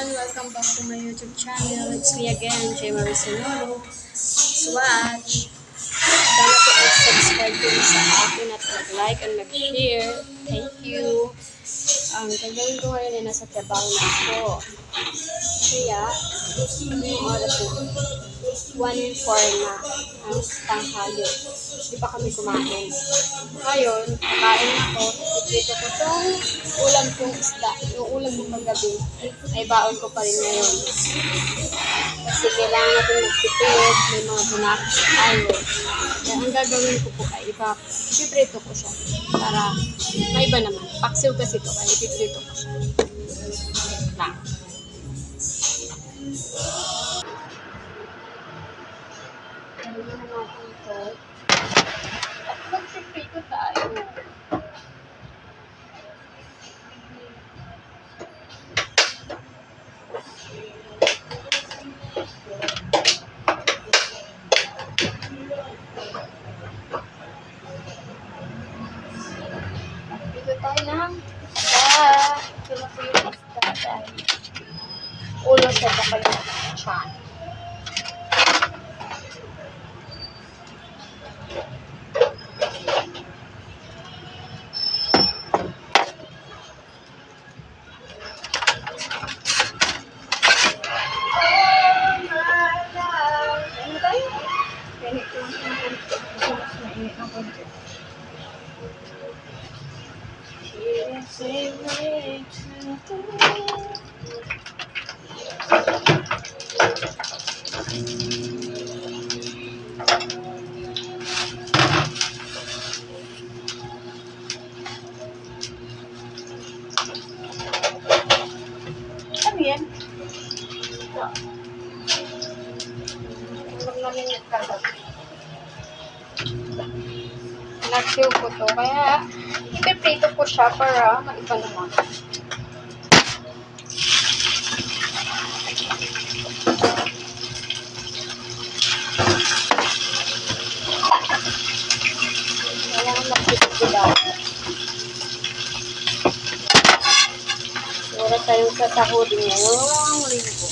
everyone! Welcome back to my YouTube channel. It's me again, Jay Marie Sonoro. Swatch! Sana po mag-subscribe din sa akin at mag-like and mag-share. Thank you! Ang gagawin ko ngayon ay nasa trabaho na ako. Kaya, yung oras na 1:04 na ang tanghali. Hindi pa kami kumain. Ngayon, kakain ako. Ito ko itong ulam kong isda. Yung ulam ko paggabi ay baon ko pa rin ngayon. Kasi kailangan natin magtipid. May mga bunakis tayo. Kaya ang gagawin ko po ay ipiprito ko siya. Para maiba naman. Paksiw kasi ito. Kaya ipiprito ko siya. Lang. Ano na natin ito. At magpiprito tayo. Dito tayo ng isda. Ito na po yung isda dahil ulo siya pa kayo tiyan. Ano tayo? Ganit lang yung mas mainit ang konti. Ano yan? Ito. Huwag namin nagkagabi. Nagsiw ko to. Kaya, ipiprito ko siya para maiba naman. Kailangan nagsiw ko daw. Wala tayong sasahodin ngayong linggo.